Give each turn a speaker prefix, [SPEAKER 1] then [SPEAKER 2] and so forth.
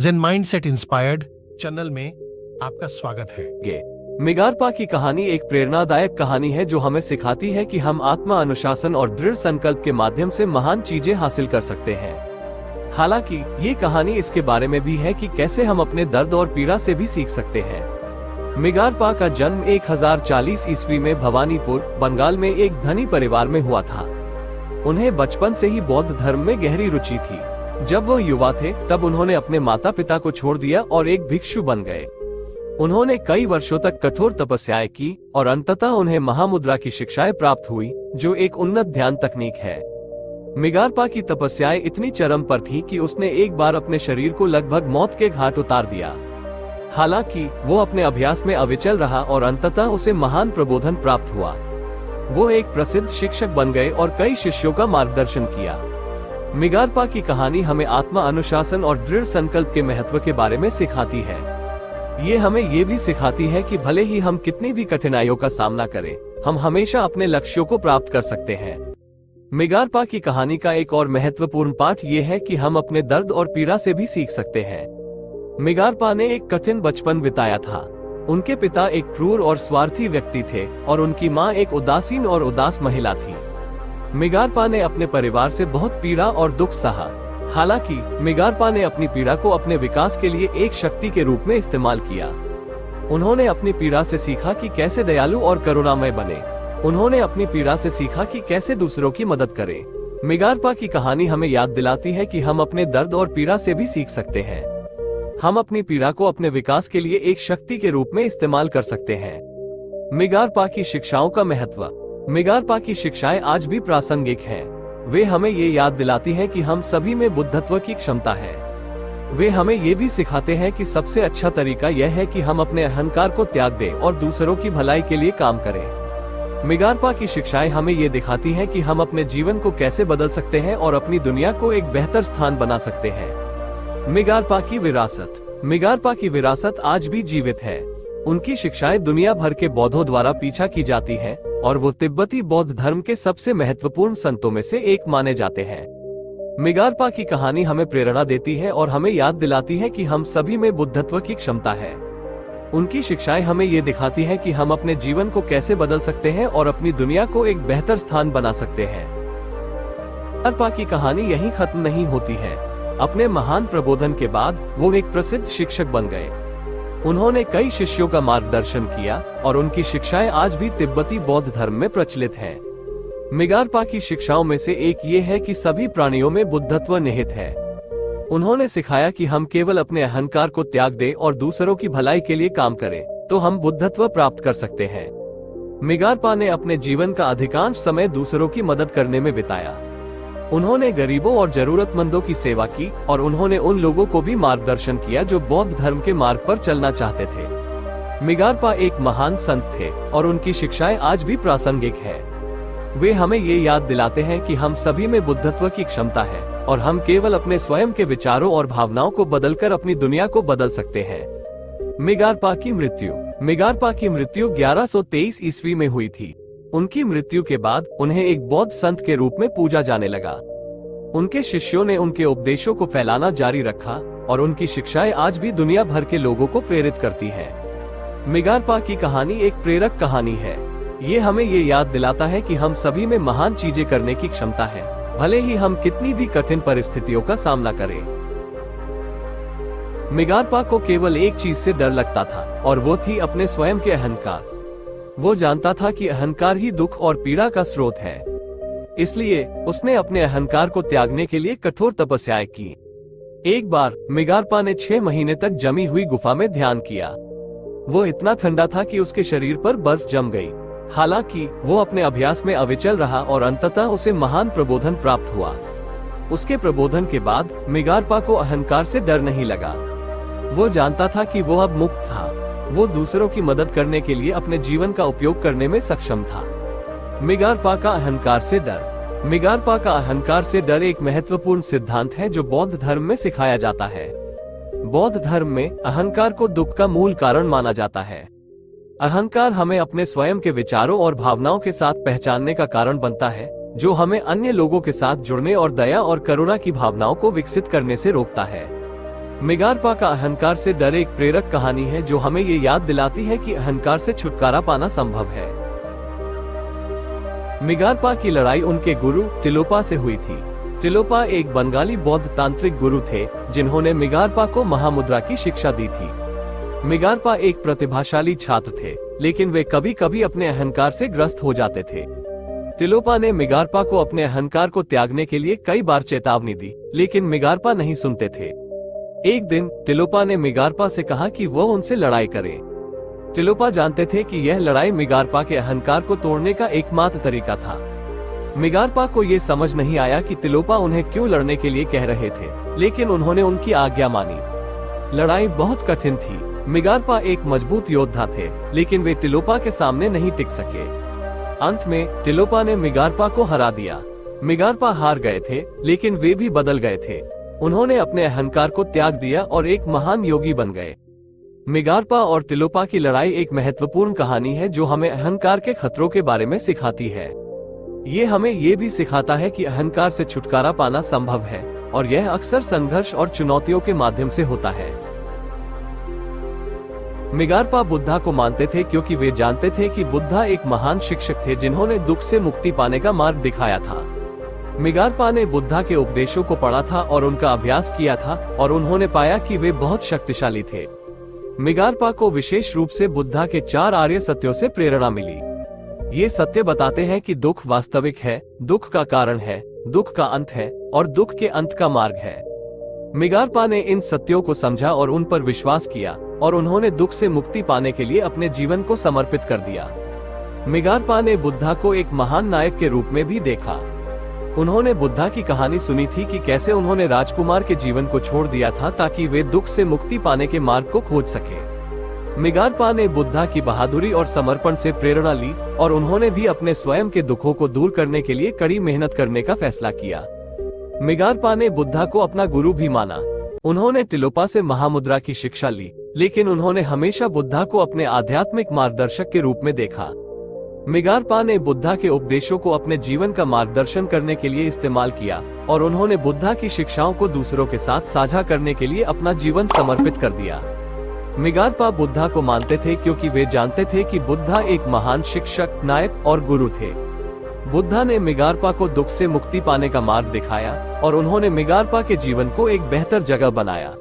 [SPEAKER 1] जेन mindset inspired channel में आपका स्वागत है।
[SPEAKER 2] मिगारपा की कहानी एक प्रेरणादायक कहानी है जो हमें सिखाती है कि हम आत्मा अनुशासन और दृढ़ संकल्प के माध्यम से महान चीजें हासिल कर सकते हैं। हालांकि ये कहानी इसके बारे में भी है कि कैसे हम अपने दर्द और पीड़ा से भी सीख सकते हैं। मिगारपा का जन्म 1040 ईस्वी में भवानीपुर, बंगाल में एक धनी परिवार में हुआ था। उन्हें बचपन से ही बौद्ध धर्म में गहरी रुचि थी। जब वो युवा थे तब उन्होंने अपने माता पिता को छोड़ दिया और एक भिक्षु बन गए। उन्होंने कई वर्षों तक कठोर तपस्याएं की और अंततः उन्हें महामुद्रा की शिक्षाएं प्राप्त हुई, जो एक उन्नत ध्यान तकनीक है। मिगारपा की तपस्याएं इतनी चरम पर थी कि उसने एक बार अपने शरीर को लगभग मौत के घाट उतार दिया। हालांकि वो अपने अभ्यास में अविचल रहा और अंततः उसे महान प्रबोधन प्राप्त हुआ। वो एक प्रसिद्ध शिक्षक बन गए और कई शिष्यों का मार्गदर्शन किया। मिगारपा की कहानी हमें आत्मा अनुशासन और दृढ़ संकल्प के महत्व के बारे में सिखाती है। ये हमें ये भी सिखाती है कि भले ही हम कितनी भी कठिनाइयों का सामना करें, हम हमेशा अपने लक्ष्यों को प्राप्त कर सकते हैं। मिगारपा की कहानी का एक और महत्वपूर्ण पाठ ये है कि हम अपने दर्द और पीड़ा से भी सीख सकते हैं। मिगारपा ने एक कठिन बचपन बिताया था। उनके पिता एक क्रूर और स्वार्थी व्यक्ति थे और उनकी माँ एक उदासीन और उदास महिला थी। मिगारपा ने अपने परिवार से बहुत पीड़ा और दुख सहा। हालांकि मिगारपा ने अपनी पीड़ा को अपने विकास के लिए एक शक्ति के रूप में इस्तेमाल किया। उन्होंने अपनी पीड़ा से सीखा कि कैसे दयालु और करुणामय बने। उन्होंने अपनी पीड़ा से सीखा कि कैसे दूसरों की मदद करें। मिगारपा की कहानी हमें याद दिलाती है कि हम अपने दर्द और पीड़ा से भी सीख सकते हैं। हम अपनी पीड़ा को अपने विकास के लिए एक शक्ति के रूप में इस्तेमाल कर सकते हैं। मिगारपा की शिक्षाओं का महत्व। मिगारपा की शिक्षाएं आज भी प्रासंगिक हैं। वे हमें ये याद दिलाती हैं कि हम सभी में बुद्धत्व की क्षमता है। वे हमें ये भी सिखाते हैं कि सबसे अच्छा तरीका यह है कि हम अपने अहंकार को त्याग दें और दूसरों की भलाई के लिए काम करें। मिगारपा की शिक्षाएं हमें ये दिखाती हैं कि हम अपने जीवन को कैसे बदल सकते हैं और अपनी दुनिया को एक बेहतर स्थान बना सकते हैं। मिगारपा की विरासत। मिगारपा की विरासत आज भी जीवित है। उनकी शिक्षाएं दुनिया भर के बौद्धों द्वारा पीछा की जाती हैं और वो तिब्बती बौद्ध धर्म के सबसे महत्वपूर्ण संतों में से एक माने जाते हैं। मिगारपा की कहानी हमें प्रेरणा देती है और हमें याद दिलाती है कि हम सभी में बुद्धत्व की क्षमता है। उनकी शिक्षाएं हमें ये दिखाती हैं कि हम अपने जीवन को कैसे बदल सकते हैं और अपनी दुनिया को एक बेहतर स्थान बना सकते हैं। मिगारपा की कहानी यहीं खत्म नहीं होती है। अपने महान प्रबोधन के बाद वो एक प्रसिद्ध शिक्षक बन गए। उन्होंने कई शिष्यों का मार्गदर्शन किया और उनकी शिक्षाएं आज भी तिब्बती बौद्ध धर्म में प्रचलित हैं। मिगारपा की शिक्षाओं में से एक ये है कि सभी प्राणियों में बुद्धत्व निहित है। उन्होंने सिखाया कि हम केवल अपने अहंकार को त्याग दें और दूसरों की भलाई के लिए काम करें, तो हम बुद्धत्व प्राप्त कर सकते हैं। मिगारपा ने अपने जीवन का अधिकांश समय दूसरों की मदद करने में बिताया। उन्होंने गरीबों और जरूरतमंदों की सेवा की और उन्होंने उन लोगों को भी मार्गदर्शन किया जो बौद्ध धर्म के मार्ग पर चलना चाहते थे। मिगारपा एक महान संत थे और उनकी शिक्षाएं आज भी प्रासंगिक है। वे हमें ये याद दिलाते हैं कि हम सभी में बुद्धत्व की क्षमता है और हम केवल अपने स्वयं के विचारों और भावनाओं को बदलकर अपनी दुनिया को बदल सकते हैं। मिगारपा की मृत्यु। मिगारपा की मृत्यु 1123 ईस्वी में हुई थी। उनकी मृत्यु के बाद उन्हें एक बौद्ध संत के रूप में पूजा जाने लगा। उनके शिष्यों ने उनके उपदेशों को फैलाना जारी रखा और उनकी शिक्षाएं आज भी दुनिया भर के लोगों को प्रेरित करती हैं। मिगारपा की कहानी एक प्रेरक कहानी है। ये हमें ये याद दिलाता है कि हम सभी में महान चीजें करने की क्षमता है, भले ही हम कितनी भी कठिन परिस्थितियों का सामना करें। मिगारपा को केवल एक चीज से डर लगता था और वो थी अपने स्वयं के अहंकार। वो जानता था कि अहंकार ही दुख और पीड़ा का स्रोत है। इसलिए उसने अपने अहंकार को त्यागने के लिए कठोर तपस्याएं की। एक बार मिगारपा ने 6 महीने तक जमी हुई गुफा में ध्यान किया। वो इतना ठंडा था कि उसके शरीर पर बर्फ जम गई। हालांकि वो अपने अभ्यास में अविचल रहा और अंततः उसे महान प्रबोधन प्राप्त हुआ। उसके प्रबोधन के बाद मिगारपा को अहंकार से डर नहीं लगा। वो जानता था कि वो अब मुक्त था। वो दूसरों की मदद करने के लिए अपने जीवन का उपयोग करने में सक्षम था। मिगारपा का अहंकार से डर। मिगारपा का अहंकार से डर एक महत्वपूर्ण सिद्धांत है जो बौद्ध धर्म में सिखाया जाता है। बौद्ध धर्म में अहंकार को दुख का मूल कारण माना जाता है। अहंकार हमें अपने स्वयं के विचारों और भावनाओं के साथ पहचानने का कारण बनता है, जो हमें अन्य लोगों के साथ जुड़ने और दया और करुणा की भावनाओं को विकसित करने से रोकता है। मिगारपा का अहंकार से डर एक प्रेरक कहानी है जो हमें ये याद दिलाती है कि अहंकार से छुटकारा पाना संभव है। मिगारपा की लड़ाई उनके गुरु टिलोपा से हुई थी। टिलोपा एक बंगाली बौद्ध तांत्रिक गुरु थे जिन्होंने मिगारपा को महामुद्रा की शिक्षा दी थी। मिगारपा एक प्रतिभाशाली छात्र थे, लेकिन वे कभी कभी अपने अहंकार से ग्रस्त हो जाते थे। टिलोपा ने मिगारपा को अपने अहंकार को त्यागने के लिए कई बार चेतावनी दी, लेकिन मिगारपा नहीं सुनते थे। एक दिन टिलोपा ने मिगारपा से कहा कि वह उनसे लड़ाई करे। टिलोपा जानते थे कि यह लड़ाई मिगारपा के अहंकार को तोड़ने का एकमात्र तरीका था। मिगारपा को यह समझ नहीं आया कि टिलोपा उन्हें क्यों लड़ने के लिए कह रहे थे, लेकिन उन्होंने उनकी आज्ञा मानी। लड़ाई बहुत कठिन थी। मिगारपा एक मजबूत योद्धा थे, लेकिन वे टिलोपा के सामने नहीं टिक सके। अंत में टिलोपा ने मिगारपा को हरा दिया। मिगारपा हार गए थे, लेकिन वे भी बदल गए थे। उन्होंने अपने अहंकार को त्याग दिया और एक महान योगी बन गए। मिगारपा और टिलोपा की लड़ाई एक महत्वपूर्ण कहानी है जो हमें अहंकार के खतरों के बारे में सिखाती है। ये हमें ये भी सिखाता है कि अहंकार से छुटकारा पाना संभव है, और यह अक्सर संघर्ष और चुनौतियों के माध्यम से होता है। मिगारपा बुद्धा को मानते थे क्योंकि वे जानते थे कि बुद्धा एक महान शिक्षक थे जिन्होंने दुख से मुक्ति पाने का मार्ग दिखाया था। मिगारपा ने बुद्धा के उपदेशों को पढ़ा था और उनका अभ्यास किया था, और उन्होंने पाया कि वे बहुत शक्तिशाली थे। मिगारपा को विशेष रूप से बुद्धा के 4 आर्य सत्यों से प्रेरणा मिली। ये सत्य बताते हैं कि दुख वास्तविक है, दुख का कारण है, दुख का अंत है, और दुख के अंत का मार्ग है। मिगारपा ने इन सत्यों को समझा और उन पर विश्वास किया, और उन्होंने दुख से मुक्ति पाने के लिए अपने जीवन को समर्पित कर दिया। मिगारपा ने बुद्धा को एक महान नायक के रूप में भी देखा। उन्होंने बुद्धा की कहानी सुनी थी कि कैसे उन्होंने राजकुमार के जीवन को छोड़ दिया था ताकि वे दुख से मुक्ति पाने के मार्ग को खोज सके। मिगारपा ने बुद्धा की बहादुरी और समर्पण से प्रेरणा ली, और उन्होंने भी अपने स्वयं के दुखों को दूर करने के लिए कड़ी मेहनत करने का फैसला किया। मिगारपा ने बुद्धा को अपना गुरु भी माना। उन्होंने टिलोपा से महामुद्रा की शिक्षा ली, लेकिन उन्होंने हमेशा बुद्धा को अपने आध्यात्मिक मार्गदर्शक के रूप में देखा। मिगारपा ने बुद्धा के उपदेशों को अपने जीवन का मार्गदर्शन करने के लिए इस्तेमाल किया, और उन्होंने बुद्धा की शिक्षाओं को दूसरों के साथ साझा करने के लिए अपना जीवन समर्पित कर दिया। मिगारपा बुद्धा को मानते थे क्योंकि वे जानते थे कि बुद्धा एक महान शिक्षक, नायक और गुरु थे। बुद्धा ने मिगारपा को दुख से मुक्ति पाने का मार्ग दिखाया, और उन्होंने मिगारपा के जीवन को एक बेहतर जगह बनाया।